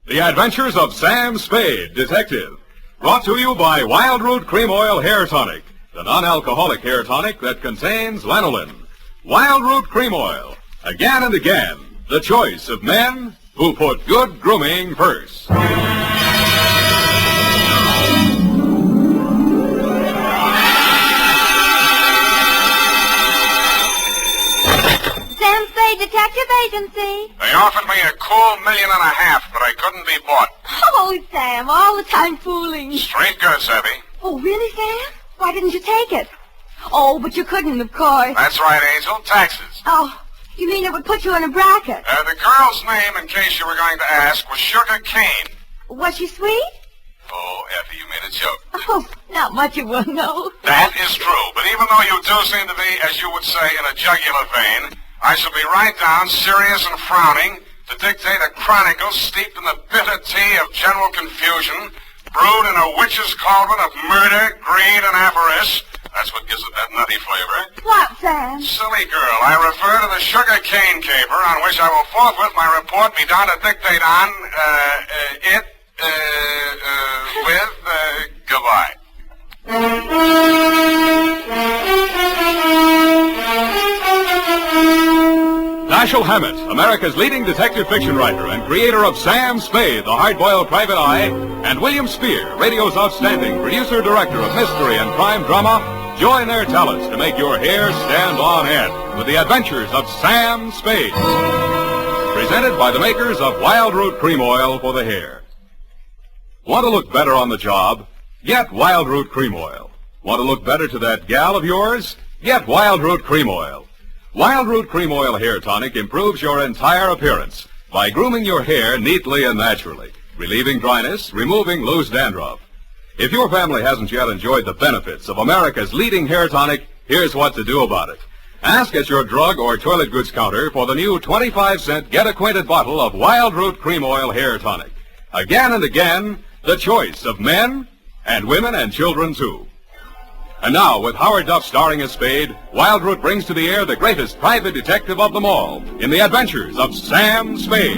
The Adventures of Sam Spade, Detective. Brought to you by Wild Root Cream Oil Hair Tonic, the non-alcoholic hair tonic that contains lanolin. Wild Root Cream Oil. Again and again, the choice of men who put good grooming first. Sam Spade Detective Agency. They offered me a cool $1.5 million, but I couldn't be bought. Oh, Sam, all the time fooling. Straight goods, Abby. Oh, really, Sam? Why didn't you take it? Oh, but you couldn't, of course. That's right, Angel. Taxes. Oh, you mean it would put you in a bracket? The girl's name, in case you were going to ask, was Sugar Kane. Was she sweet? Oh, Effie, you made a joke. Oh, not much you will know. That is true, but even though you do seem to be, as you would say, in a jugular vein, I shall be right down, serious and frowning, to dictate a chronicle steeped in the bitter tea of general confusion, brewed in a witch's cauldron of murder, greed, and avarice. That's what gives it that nutty flavor. What, Sam? Silly girl, I refer to the Sugar Kane Caper, on which I will forthwith my report be down to dictate on, goodbye. Dashiell Hammett, America's leading detective fiction writer and creator of Sam Spade, the hard-boiled private eye, and William Spear, radio's outstanding producer-director of mystery and crime drama, join their talents to make your hair stand on end with the Adventures of Sam Spade. Presented by the makers of Wild Root Cream Oil for the hair. Want to look better on the job? Get Wild Root Cream Oil. Want to look better to that gal of yours? Get Wild Root Cream Oil. Wild Root Cream Oil Hair Tonic improves your entire appearance by grooming your hair neatly and naturally, relieving dryness, removing loose dandruff. If your family hasn't yet enjoyed the benefits of America's leading hair tonic, here's what to do about it. Ask at your drug or toilet goods counter for the new 25-cent get-acquainted bottle of Wild Root Cream Oil Hair Tonic. Again and again, the choice of men and women and children, too. And now, with Howard Duff starring as Spade, Wild Root brings to the air the greatest private detective of them all in the Adventures of Sam Spade.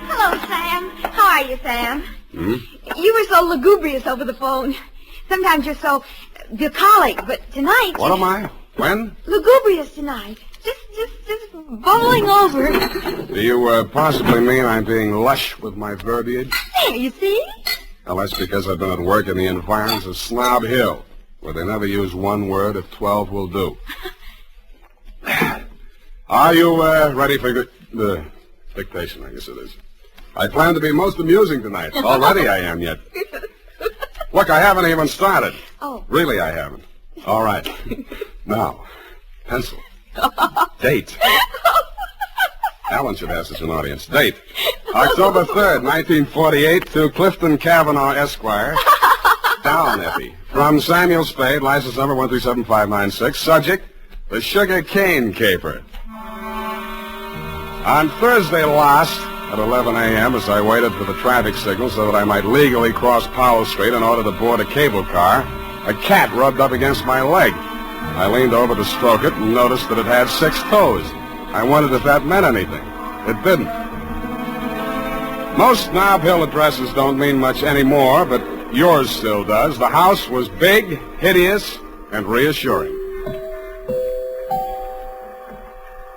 Hello, Sam. How are you, Sam? You were so lugubrious over the phone. Sometimes you're so bucolic, but tonight... What am I? When? Lugubrious tonight. Just bubbling over. Do you possibly mean I'm being lush with my verbiage? There, you see? Well, that's because I've been at work in the environs of Snob Hill, where they never use one word if 12 will do. Are you ready for the dictation, I guess it is? I plan to be most amusing tonight. Already I am yet. Look, I haven't even started. Oh. Really, I haven't. All right. Now, pencil. Date. Alan should have such an audience. Date. October 3rd, 1948, to Clifton Cavanaugh, Esquire. Down, Effie. From Samuel Spade, license number 137596. Subject, the Sugar Kane Caper. On Thursday last, at 11 a.m., as I waited for the traffic signal so that I might legally cross Powell Street in order to board a cable car, a cat rubbed up against my leg. I leaned over to stroke it and noticed that it had 6 toes. I wondered if that meant anything. It didn't. Most Nob Hill addresses don't mean much anymore, but yours still does. The house was big, hideous, and reassuring.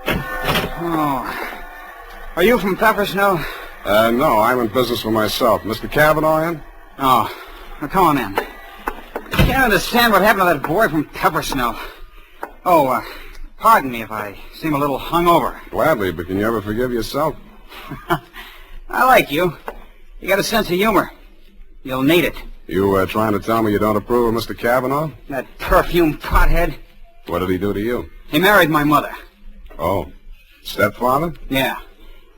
Oh. Are you from Pepper Snow? No, I'm in business for myself. Mr. Cavanaugh in? Oh. Well, come on in. I can't understand what happened to that boy from Pepper Snow. Oh, pardon me if I seem a little hungover. Gladly, but can you ever forgive yourself? I like you. You got a sense of humor. You'll need it. You trying to tell me you don't approve of Mr. Cavanaugh? That perfume pothead. What did he do to you? He married my mother. Oh. Stepfather? Yeah.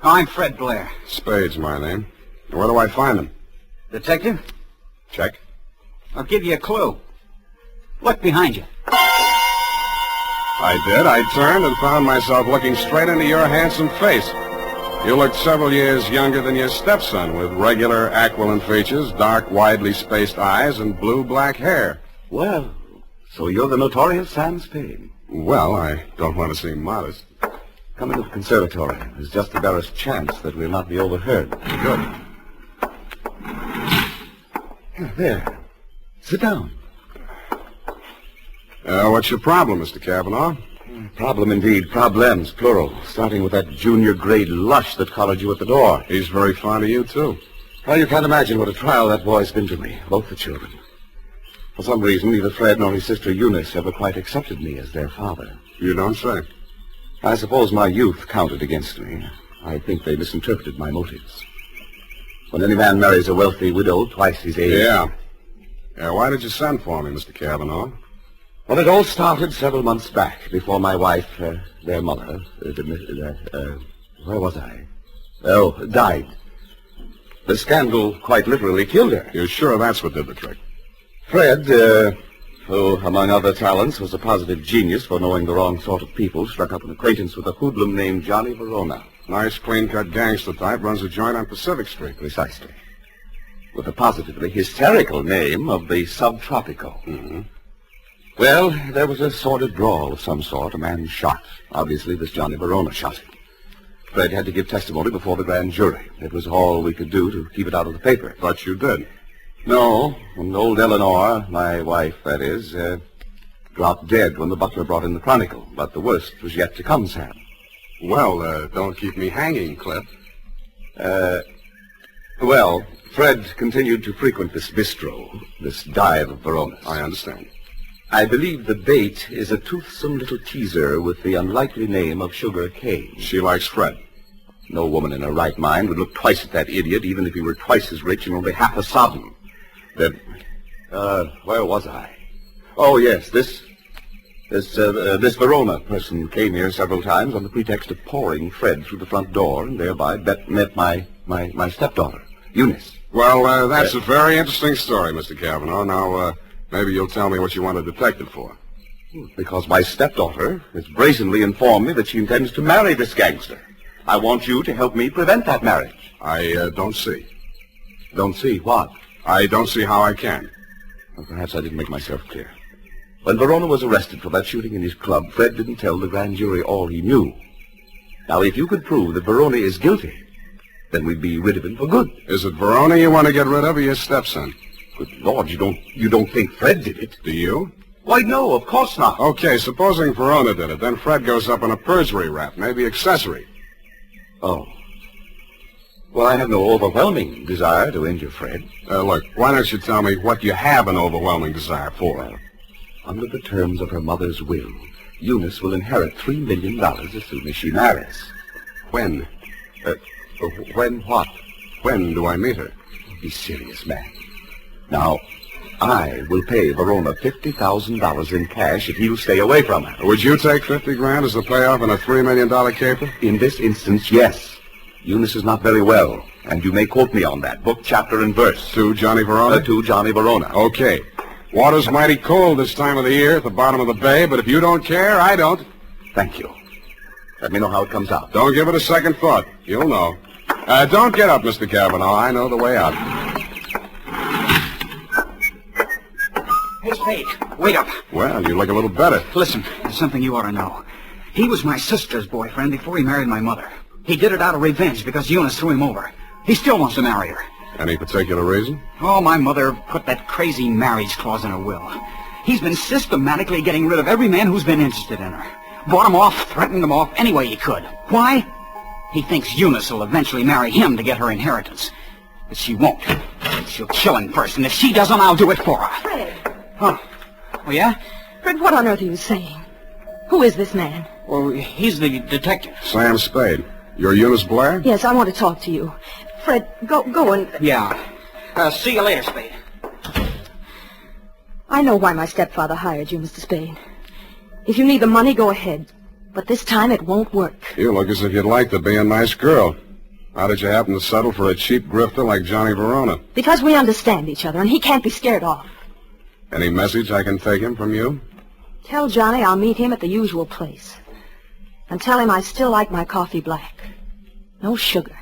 I'm Fred Blair. Spade's my name. Where do I find him? Detective? Check. I'll give you a clue. Look behind you. I did. I turned and found myself looking straight into your handsome face. You looked several years younger than your stepson, with regular aquiline features, dark, widely spaced eyes, and blue-black hair. Well, so you're the notorious Sam Spade. Well, I don't want to seem modest. Come into the conservatory. There's just the barest chance that we'll not be overheard. Good. There. Sit down. What's your problem, Mr. Cavanaugh? Problem indeed. Problems, plural. Starting with that junior grade lush that collared you at the door. He's very fond of you, too. Well, you can't imagine what a trial that boy's been to me. Both the children. For some reason, neither Fred nor his sister Eunice ever quite accepted me as their father. You don't say. I suppose my youth counted against me. I think they misinterpreted my motives. When any man marries a wealthy widow twice his age... Yeah. Why did you send for me, Mr. Cavanaugh? Well, it all started several months back, before my wife, their mother, where was I? Oh, died. The scandal quite literally killed her. You're sure that's what did the trick? Fred, who, among other talents, was a positive genius for knowing the wrong sort of people, struck up an acquaintance with a hoodlum named Johnny Verona. Nice, clean-cut gangster type, runs a joint on Pacific Street. Precisely. With the positively hysterical name of the Subtropico. Mm-hmm. Well, there was a sordid brawl of some sort. A man shot. Obviously, this Johnny Verona shot him. Fred had to give testimony before the grand jury. It was all we could do to keep it out of the paper. But you did. No, and old Eleanor, my wife, that is, dropped dead when the butler brought in the Chronicle. But the worst was yet to come, Sam. Well, don't keep me hanging, Cliff. Well, Fred continued to frequent this bistro, this dive of Verona's. I understand. I believe the bait is a toothsome little teaser with the unlikely name of Sugar Kane. She likes Fred. No woman in her right mind would look twice at that idiot, even if he were twice as rich and only half as sovereign. Then, where was I? Oh, yes, this Verona person came here several times on the pretext of pouring Fred through the front door, and thereby met my stepdaughter, Eunice. Well, that's a very interesting story, Mr. Cavanaugh. Now, maybe you'll tell me what you want a detective for. Because my stepdaughter has brazenly informed me that she intends to marry this gangster. I want you to help me prevent that marriage. I don't see. Don't see what? I don't see how I can. Well, perhaps I didn't make myself clear. When Verona was arrested for that shooting in his club, Fred didn't tell the grand jury all he knew. Now, if you could prove that Verona is guilty, then we'd be rid of him for good. Is it Verona you want to get rid of, or your stepson? Good Lord, you don't think Fred did it? Do you? Why, no, of course not. Okay, supposing Verona did it, then Fred goes up on a perjury rap, maybe accessory. Oh. Well, I have no overwhelming desire to injure Fred. Look, why don't you tell me what you have an overwhelming desire for? Well, under the terms of her mother's will, Eunice will inherit $3 million as soon as she marries. When? When what? When do I meet her? Be serious, man. Now, I will pay Verona $50,000 in cash if he'll stay away from her. Would you take $50,000 as the payoff in a $3 million caper? In this instance, yes. Eunice is not very well, and you may quote me on that, book, chapter, and verse. To Johnny Verona? To Johnny Verona. Okay. Water's mighty cold this time of the year at the bottom of the bay, but if you don't care, I don't. Thank you. Let me know how it comes out. Don't give it a second thought. You'll know. Don't get up, Mr. Cavanaugh. I know the way out. Hey, Spade, wait up. Well, you look a little better. Listen, there's something you ought to know. He was my sister's boyfriend before he married my mother. He did it out of revenge because Eunice threw him over. He still wants to marry her. Any particular reason? Oh, my mother put that crazy marriage clause in her will. He's been systematically getting rid of every man who's been interested in her. Bought him off, threatened him off any way he could. Why? He thinks Eunice will eventually marry him to get her inheritance. But she won't. She'll kill him first, and if she doesn't, I'll do it for her. Fred. Huh? Oh, yeah? Fred, what on earth are you saying? Who is this man? Well, he's the detective. Sam Spade. You're Eunice Blair? Yes, I want to talk to you. Fred, go and... Yeah. See you later, Spade. I know why my stepfather hired you, Mr. Spade. If you need the money, go ahead. But this time it won't work. You look as if you'd like to be a nice girl. How did you happen to settle for a cheap grifter like Johnny Verona? Because we understand each other, and he can't be scared off. Any message I can take him from you? Tell Johnny I'll meet him at the usual place. And tell him I still like my coffee black. No sugar.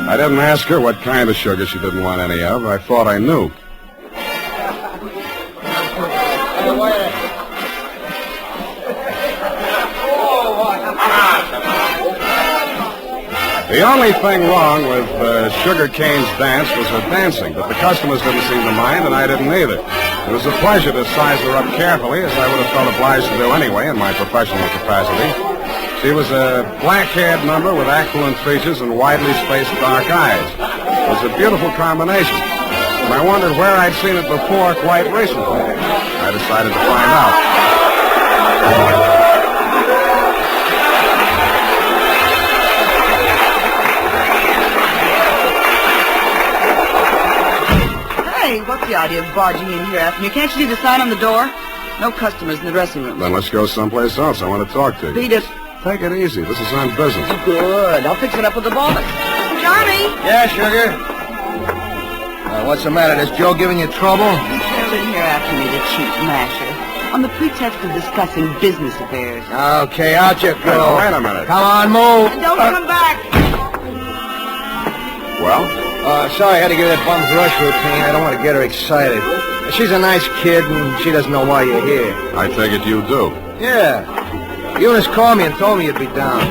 I didn't ask her what kind of sugar she didn't want any of. I thought I knew. The only thing wrong with Sugar Kane's dance was her dancing, but the customers didn't seem to mind, and I didn't either. It was a pleasure to size her up carefully, as I would have felt obliged to do anyway in my professional capacity. She was a black-haired number with affluent features and widely spaced dark eyes. It was a beautiful combination, and I wondered where I'd seen it before quite recently. I decided to find out. Hey, what's the idea of barging in here after me? Can't you see the sign on the door? No customers in the dressing room. Then let's go someplace else. I want to talk to you. Beat it. Take it easy. This is on business. Good. I'll fix it up with the boss. Johnny! Yeah, Sugar? What's the matter? Is Joe giving you trouble? You trailed in here after me, the cheap masher, on the pretext of discussing business affairs. Okay, out you Hey, go. wait a minute. Come on, move. And don't come back. Well? Sorry I had to give that bum's rush routine. I don't want to get her excited. She's a nice kid, and she doesn't know why you're here. I take it you do. Yeah. Eunice called me and told me you'd be down.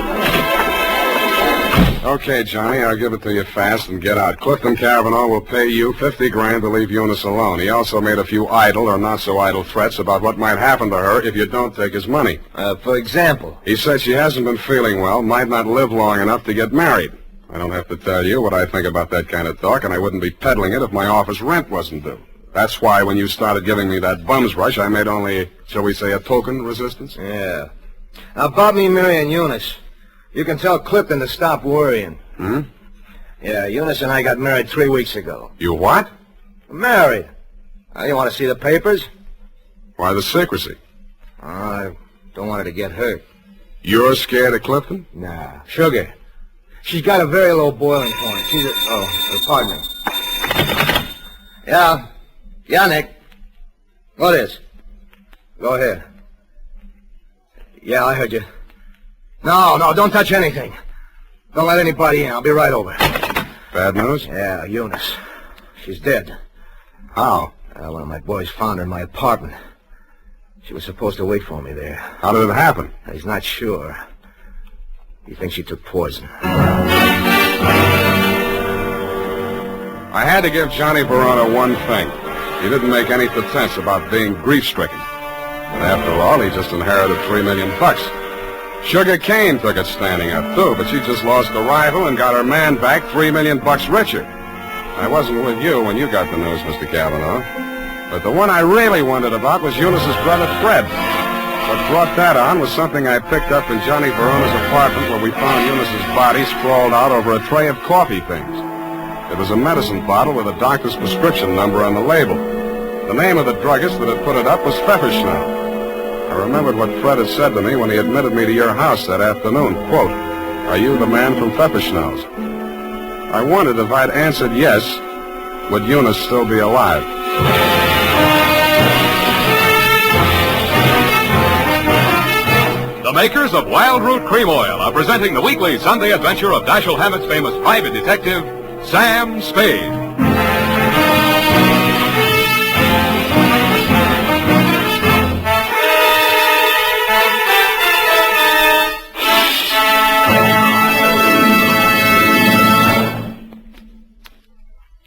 Okay, Johnny, I'll give it to you fast and get out. Clifton Cavanaugh will pay you $50,000 to leave Eunice alone. He also made a few idle or not-so-idle threats about what might happen to her if you don't take his money. For example? He said she hasn't been feeling well, might not live long enough to get married. I don't have to tell you what I think about that kind of talk, and I wouldn't be peddling it if my office rent wasn't due. That's why when you started giving me that bum's rush, I made only, shall we say, a token resistance? Yeah. Now, about me marrying Eunice, you can tell Clifton to stop worrying. Hmm? Yeah, Eunice and I got married 3 weeks ago. You what? Married. Now, you want to see the papers? Why the secrecy? I don't want her to get hurt. You're scared of Clifton? Nah. Sugar. She's got a very low boiling point. She's a... Oh, her partner. Yeah. Yeah, Nick. What is? Go ahead. Yeah, I heard you. No, don't touch anything. Don't let anybody in. I'll be right over. Bad news? Yeah, Eunice. She's dead. How? One of my boys found her in my apartment. She was supposed to wait for me there. How did it happen? He's not sure. He thinks she took poison. I had to give Johnny Verona one thing. He didn't make any pretense about being grief-stricken. And after all, he just inherited $3 million. Sugar Kane took it standing up, too, but she just lost a rival and got her man back $3 million richer. I wasn't with you when you got the news, Mr. Cavanaugh. But the one I really wondered about was Eunice's brother, Fred. What brought that on was something I picked up in Johnny Verona's apartment where we found Eunice's body sprawled out over a tray of coffee things. It was a medicine bottle with a doctor's prescription number on the label. The name of the druggist that had put it up was Pfefferschnell. I remembered what Fred had said to me when he admitted me to your house that afternoon. Quote, "Are you the man from Pfefferschnell's?" I wondered if I'd answered yes, would Eunice still be alive? The makers of Wild Root Cream Oil are presenting the weekly Sunday adventure of Dashiell Hammett's famous private detective, Sam Spade.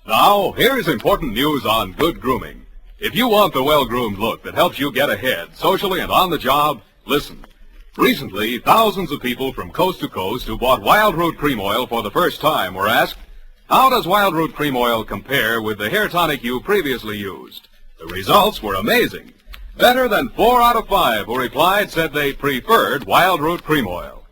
Now, here's important news on good grooming. If you want the well-groomed look that helps you get ahead, socially and on the job, listen. Recently, thousands of people from coast to coast who bought Wild Root Cream Oil for the first time were asked, how does Wild Root Cream Oil compare with the hair tonic you previously used? The results were amazing. Better than 4 out of 5 who replied said they preferred Wild Root Cream Oil.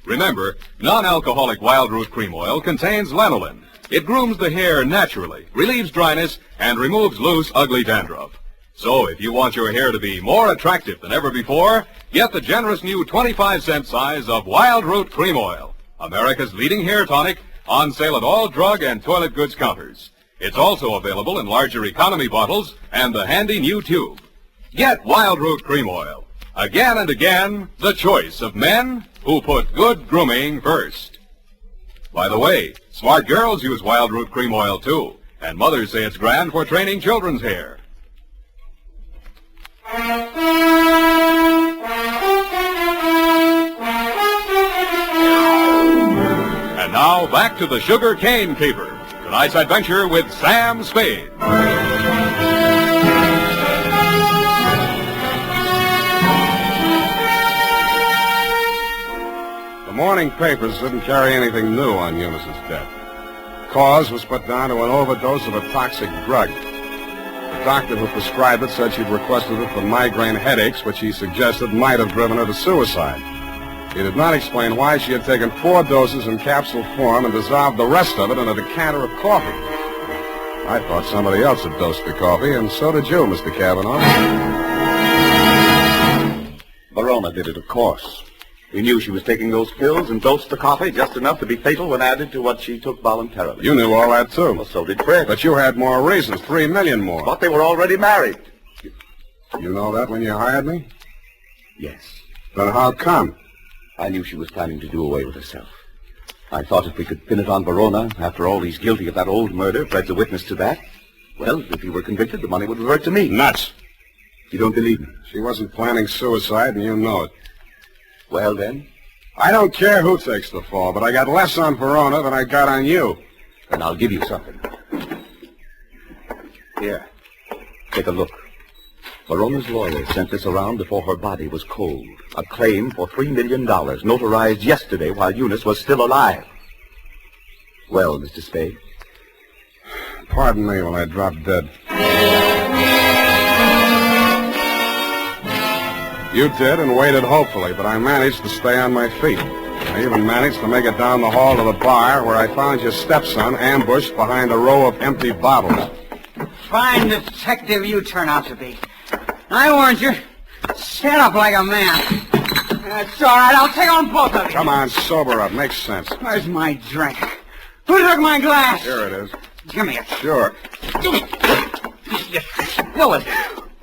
Remember, non-alcoholic Wild Root Cream Oil contains lanolin. It grooms the hair naturally, relieves dryness, and removes loose, ugly dandruff. So if you want your hair to be more attractive than ever before, get the generous new 25-cent size of Wild Root Cream Oil, America's leading hair tonic, on sale at all drug and toilet goods counters. It's also available in larger economy bottles and the handy new tube. Get Wild Root Cream Oil. Again and again, the choice of men who put good grooming first. By the way, smart girls use Wild Root Cream Oil too, and mothers say it's grand for training children's hair. And now, back to the Sugar Kane Caper. Tonight's adventure with Sam Spade. The morning papers didn't carry anything new on Eunice's death. Cause was put down to an overdose of a toxic drug. The doctor who prescribed it said she'd requested it for migraine headaches, which he suggested might have driven her to suicide. He did not explain why she had taken 4 doses in capsule form and dissolved the rest of it in a decanter of coffee. I thought somebody else had dosed the coffee, and so did you, Mr. Cavanaugh. Verona did it, of course. We knew she was taking those pills and dosed the coffee just enough to be fatal when added to what she took voluntarily. You knew all that, too. Well, so did Fred. But you had more reasons, 3 million more. But they were already married. You know that when you hired me? Yes. Then how come? I knew she was planning to do away with herself. I thought if we could pin it on Verona, after all, he's guilty of that old murder, Fred's a witness to that. Well, if he were convicted, the money would revert to me. Nuts. You don't believe me? She wasn't planning suicide, and you know it. Well, then? I don't care who takes the fall, but I got less on Verona than I got on you. Then I'll give you something. Here. Take a look. Verona's lawyer sent this around before her body was cold. A claim for $3 million, notarized yesterday while Eunice was still alive. Well, Mr. Spade? Pardon me when I drop dead. You did and waited hopefully, but I managed to stay on my feet. I even managed to make it down the hall to the bar where I found your stepson ambushed behind a row of empty bottles. Fine detective you turn out to be. I warned you. Stand up like a man. That's all right. I'll take on both of you. Come on, sober up. Makes sense. Where's my drink? Who took my glass? Here it is. Give me it. Sure. You spill it.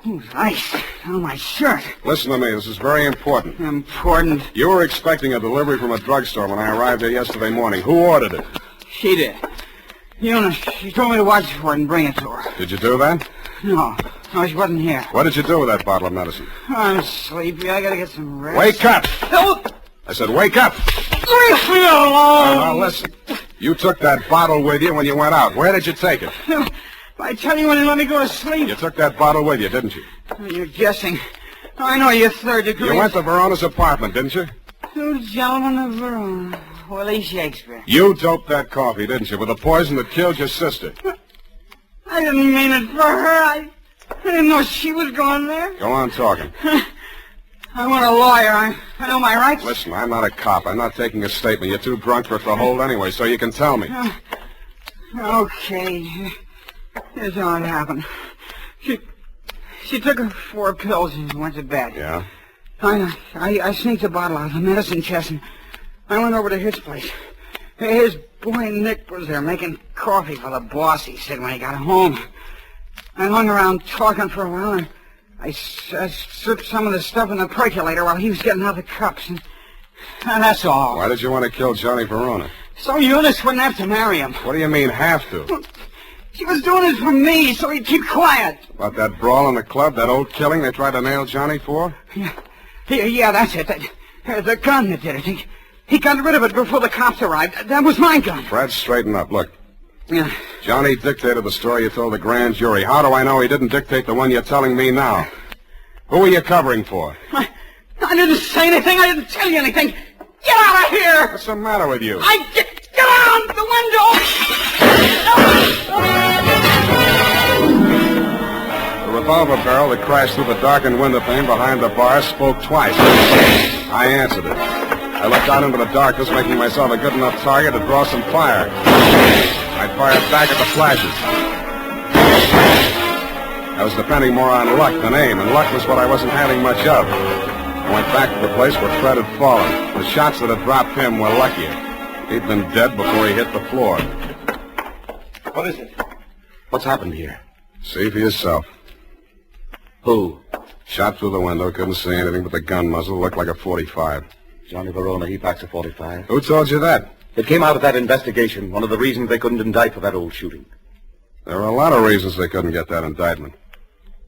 Ooh, ice on my shirt. Listen to me. This is very important. Important? You were expecting a delivery from a drugstore when I arrived there yesterday morning. Who ordered it? She did. Eunice, she told me to watch for it and bring it to her. Did you do that? No, she wasn't here. What did you do with that bottle of medicine? I'm sleepy. I gotta get some rest. Wake up! No! I said wake up! Leave me alone! Now listen. You took that bottle with you when you went out. Where did you take it? I tell you when you let me go to sleep. You took that bottle with you, didn't you? You're guessing. I know you're third degree. You went to Verona's apartment, didn't you? 2 gentlemen of Verona. Willie Shakespeare. You doped that coffee, didn't you, with the poison that killed your sister? I didn't mean it for her. I didn't know she was going there. Go on talking. I want a lawyer. I know my rights. Listen, I'm not a cop. I'm not taking a statement. You're too drunk for it to hold anyway, so you can tell me. Okay. Here's how it happened. She took her 4 pills and went to bed. Yeah? I sneaked a bottle out of the medicine chest and I went over to his place. His boy Nick was there making coffee for the boss, he said, when he got home. I hung around talking for a while and I stripped some of the stuff in the percolator while he was getting out the cups. And that's all. Why did you want to kill Johnny Verona? So Eunice wouldn't have to marry him. What do you mean, have to? She was doing it for me, so he'd keep quiet. About that brawl in the club, that old killing they tried to nail Johnny for? Yeah, that's it. The gun that did it. He got rid of it before the cops arrived. That was my gun. Fred, straighten up. Look. Yeah. Johnny dictated the story you told the grand jury. How do I know he didn't dictate the one you're telling me now? Who are you covering for? I didn't say anything. I didn't tell you anything. Get out of here! What's the matter with you? Get out the window! The revolver barrel that crashed through the darkened window pane behind the bar spoke twice. I answered it. I looked out into the darkness, making myself a good enough target to draw some fire. I fired back at the flashes. I was depending more on luck than aim, and luck was what I wasn't having much of. I went back to the place where Fred had fallen. The shots that had dropped him were luckier. He'd been dead before he hit the floor. What is it? What's happened here? See for yourself. Who? Shot through the window, couldn't see anything but the gun muzzle. Looked like a .45. Johnny Verona, he packs a .45. Who told you that? It came out of that investigation, one of the reasons they couldn't indict for that old shooting. There were a lot of reasons they couldn't get that indictment.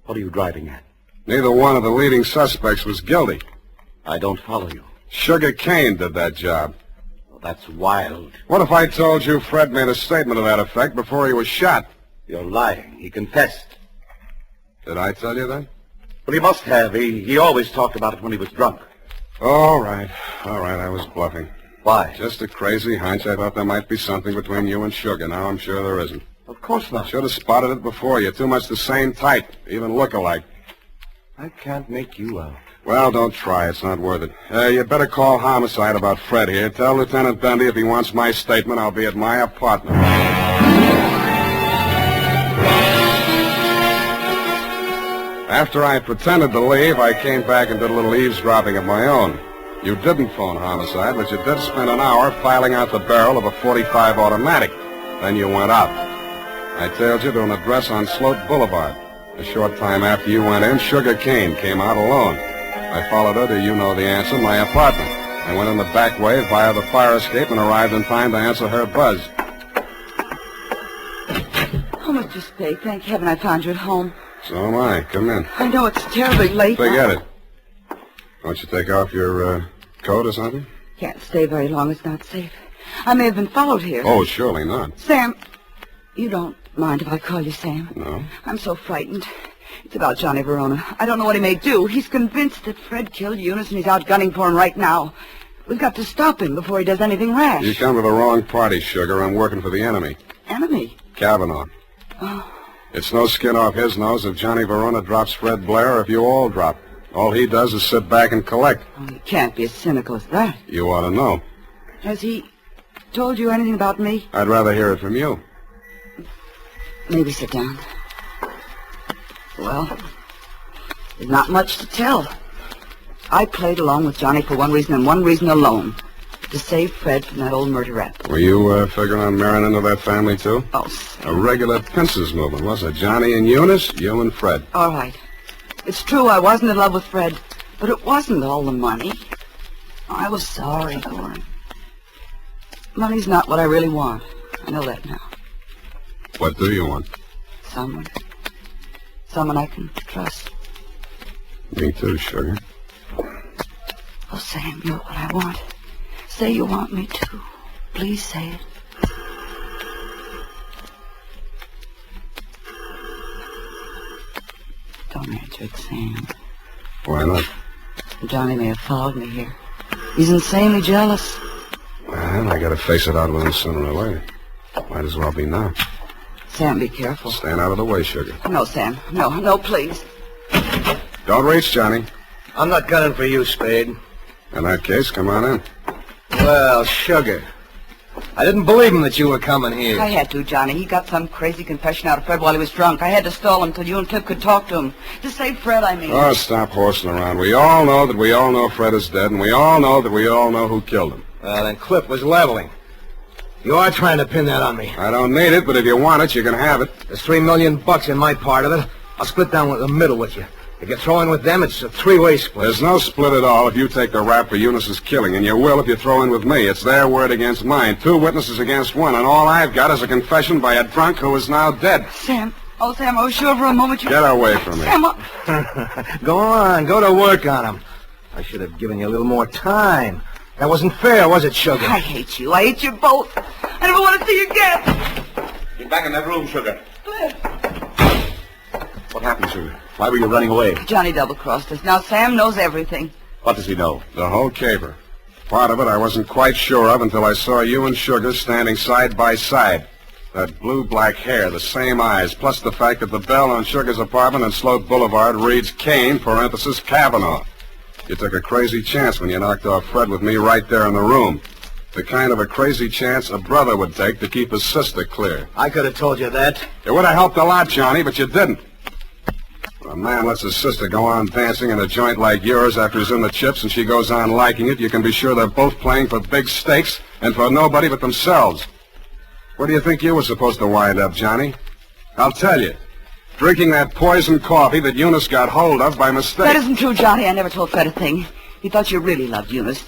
What are you driving at? Neither one of the leading suspects was guilty. I don't follow you. Sugar Kane did that job. Well, that's wild. What if I told you Fred made a statement to that effect before he was shot? You're lying. He confessed. Did I tell you that? Well, he must have. He always talked about it when he was drunk. All right, I was bluffing. Why? Just a crazy hunch. I thought there might be something between you and Sugar. Now I'm sure there isn't. Of course not. Should have spotted it before. You're too much the same type. Even look alike. I can't make you out. Well, don't try. It's not worth it. You better call homicide about Fred here. Tell Lieutenant Bendy if he wants my statement, I'll be at my apartment. After I pretended to leave, I came back and did a little eavesdropping of my own. You didn't phone homicide, but you did spend an hour filing out the barrel of a .45 automatic. Then you went out. I tailed you to an address on Sloat Boulevard. A short time after you went in, Sugar Kane came out alone. I followed her to, you know the answer, my apartment. I went in the back way via the fire escape and arrived in time to answer her buzz. Oh, Mr. Spade, thank heaven I found you at home. So am I. Come in. I know it's terribly late. Forget it. Won't you take off your coat or something? Can't stay very long. It's not safe. I may have been followed here. Oh, surely not. Sam, you don't mind if I call you Sam? No. I'm so frightened. It's about Johnny Verona. I don't know what he may do. He's convinced that Fred killed Eunice, and he's out gunning for him right now. We've got to stop him before he does anything rash. You come to the wrong party, Sugar. I'm working for the enemy. Enemy? Cavanaugh. Oh. It's no skin off his nose if Johnny Verona drops Fred Blair or if you all drop. All he does is sit back and collect. Oh, he can't be as cynical as that. You ought to know. Has he told you anything about me? I'd rather hear it from you. Maybe sit down. Well, there's not much to tell. I played along with Johnny for one reason and one reason alone. To save Fred from that old murder rap. Were you figuring on marrying into that family, too? Oh, Sam. A regular pincers movement, wasn't it? Johnny and Eunice, you and Fred. All right. It's true I wasn't in love with Fred, but it wasn't all the money. I was sorry for him. Money's not what I really want. I know that now. What do you want? Someone. Someone I can trust. Me too, Sugar. Oh, Sam, you're what I want. Say you want me to. Please say it. Don't answer it, Sam. Why not? Johnny may have followed me here. He's insanely jealous. Well, I gotta face it out with him sooner or later. Might as well be now. Sam, be careful. Stand out of the way, Sugar. No, Sam. No, please. Don't reach, Johnny. I'm not gunning for you, Spade. In that case, come on in. Well, Sugar, I didn't believe him that you were coming here. I had to, Johnny. He got some crazy confession out of Fred while he was drunk. I had to stall him till you and Cliff could talk to him. To save Fred, I mean. Oh, stop horsing around. We all know that we all know Fred is dead, and we all know that we all know who killed him. Well, then Cliff was leveling. You are trying to pin that on me. I don't need it, but if you want it, you can have it. There's $3 million in my part of it. I'll split down the middle with you. If you throw in with them, it's a three-way split. There's no split at all if you take the rap for Eunice's killing, and you will if you throw in with me. It's their word against mine. 2 witnesses against 1, and all I've got is a confession by a drunk who is now dead. Sam. Oh, Sam, I was sure for a moment you... Get away from me. Sam, Go on. Go to work on him. I should have given you a little more time. That wasn't fair, was it, Sugar? I hate you. I hate you both. I never want to see you again. Get back in that room, Sugar. Cliff. What happened, Sugar? Why were you running away? Johnny double-crossed us. Now Sam knows everything. What does he know? The whole caper. Part of it I wasn't quite sure of until I saw you and Sugar standing side by side. That blue-black hair, the same eyes, plus the fact that the bell on Sugar's apartment on Sloat Boulevard reads Kane, parenthesis, Cavanaugh. You took a crazy chance when you knocked off Fred with me right there in the room. The kind of a crazy chance a brother would take to keep his sister clear. I could have told you that. It would have helped a lot, Johnny, but you didn't. When a man lets his sister go on dancing in a joint like yours after he's in the chips and she goes on liking it, you can be sure they're both playing for big stakes and for nobody but themselves. Where do you think you were supposed to wind up, Johnny? I'll tell you. drinking that poisoned coffee that Eunice got hold of by mistake. That isn't true, Johnny. I never told Fred a thing. He thought you really loved Eunice.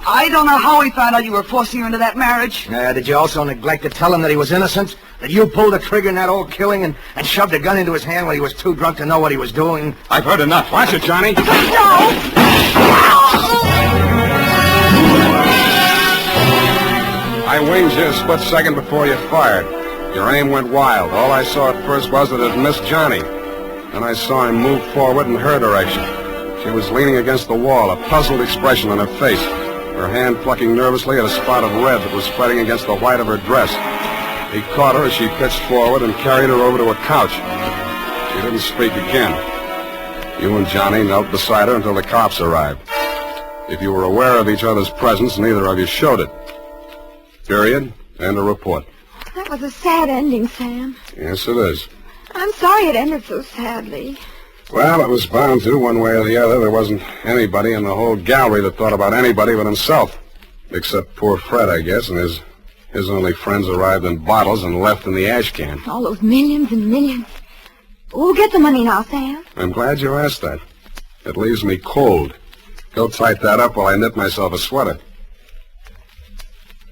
I don't know how he found out you were forcing her into that marriage. Did you also neglect to tell him that he was innocent? That you pulled the trigger in that old killing and shoved a gun into his hand when he was too drunk to know what he was doing? I've heard enough. Watch it, Johnny. I winged you a split second before you fired. Your aim went wild. All I saw at first was that it missed Johnny. Then I saw him move forward in her direction. She was leaning against the wall, a puzzled expression on her face, her hand plucking nervously at a spot of red that was spreading against the white of her dress. He caught her as she pitched forward and carried her over to a couch. She didn't speak again. You and Johnny knelt beside her until the cops arrived. If you were aware of each other's presence, neither of you showed it. Period. End of report. That was a sad ending, Sam. Yes, it is. I'm sorry it ended so sadly. Well, it was bound to, one way or the other. There wasn't anybody in the whole gallery that thought about anybody but himself. Except poor Fred, I guess, and his only friends arrived in bottles and left in the ash can. All those millions and millions. Who'll get the money now, Sam? I'm glad you asked that. It leaves me cold. Go tight that up while I knit myself a sweater.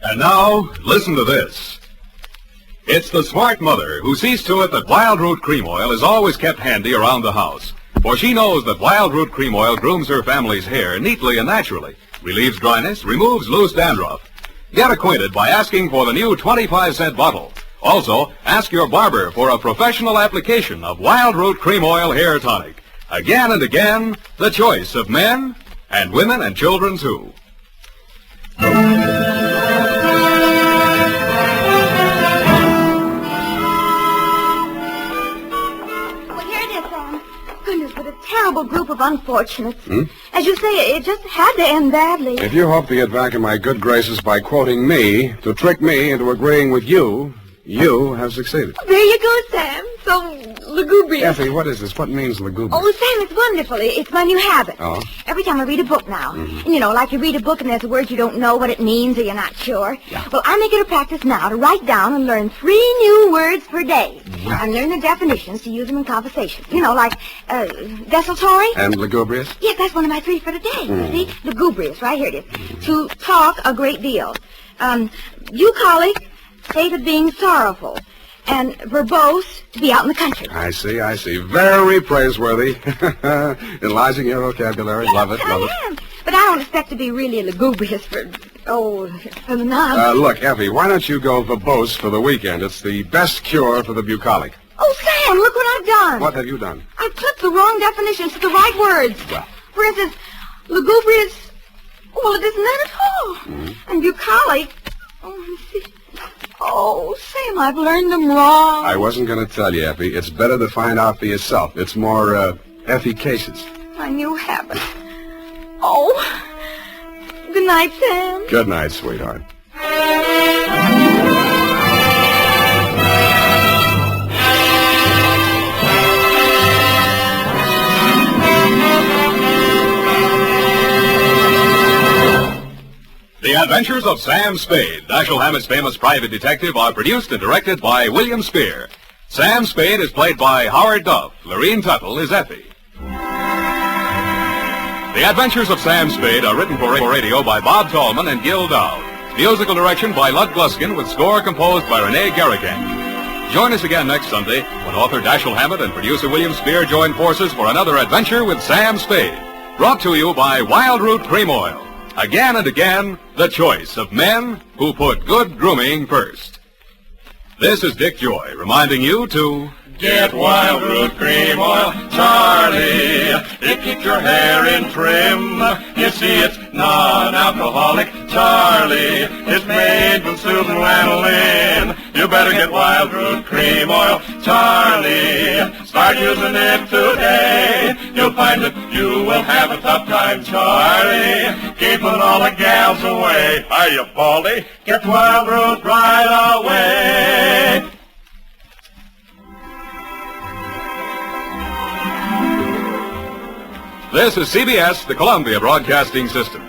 And now, listen to this. It's the smart mother who sees to it that Wild Root Cream Oil is always kept handy around the house. For she knows that Wild Root Cream Oil grooms her family's hair neatly and naturally, relieves dryness, removes loose dandruff. Get acquainted by asking for the new 25-cent bottle. Also, ask your barber for a professional application of Wild Root Cream Oil Hair Tonic. Again and again, the choice of men and women and children, too. Terrible group of unfortunates. As you say, it just had to end badly. If you hope to get back in my good graces by quoting me to trick me into agreeing with you, you have succeeded. There you go, Sam. So lugubrious. Effie, what is this? What means lugubrious? Oh, Sam, it's wonderful. It's my new habit. Oh? Every time I read a book now, and you know, like you read a book and there's a word you don't know what it means or you're not sure. Yeah. Well, I make it a practice now to write down and learn 3 new words per day. Yeah. And learn the definitions to use them in conversation. You know, like desultory. And lugubrious? Yes, that's one of my 3 for today. You see? Lugubrious, right here it is. To talk a great deal. Bucolic, state of being sorrowful. And verbose, to be out in the country. I see. Very praiseworthy. Enlarging your vocabulary. Love it. I am. But I don't expect to be really lugubrious for the nonsense. Look, Effie, why don't you go verbose for the weekend? It's the best cure for the bucolic. Oh, Sam, look what I've done. What have you done? I've clipped the wrong definitions to the right words. Well. For instance, lugubrious, well, it isn't that at all. And bucolic, oh, Sam, I've learned them wrong. I wasn't going to tell you, Effie. It's better to find out for yourself. It's more, efficacious. My new habit. Oh, good night, Sam. Good night, sweetheart. The Adventures of Sam Spade, Dashiell Hammett's famous private detective, are produced and directed by William Spear. Sam Spade is played by Howard Duff. Lorene Tuttle is Effie. The Adventures of Sam Spade are written for radio by Bob Tallman and Gil Dow. Musical direction by Lud Gluskin with score composed by Rene Garrigan. Join us again next Sunday when author Dashiell Hammett and producer William Spear join forces for another adventure with Sam Spade. Brought to you by Wild Root Cream Oil. Again and again, the choice of men who put good grooming first. This is Dick Joy reminding you to get Wild Root Cream Oil, Charlie. It keeps your hair in trim. You see, it's non-alcoholic, Charlie. It's made from Susan lanolin. You better get Wild Root Cream Oil, Charlie. Start using it today. You'll find that you will have a tough time, Charlie, keeping all the gals away. Are you baldy? Get Wild Root right away. This is CBS, the Columbia Broadcasting System.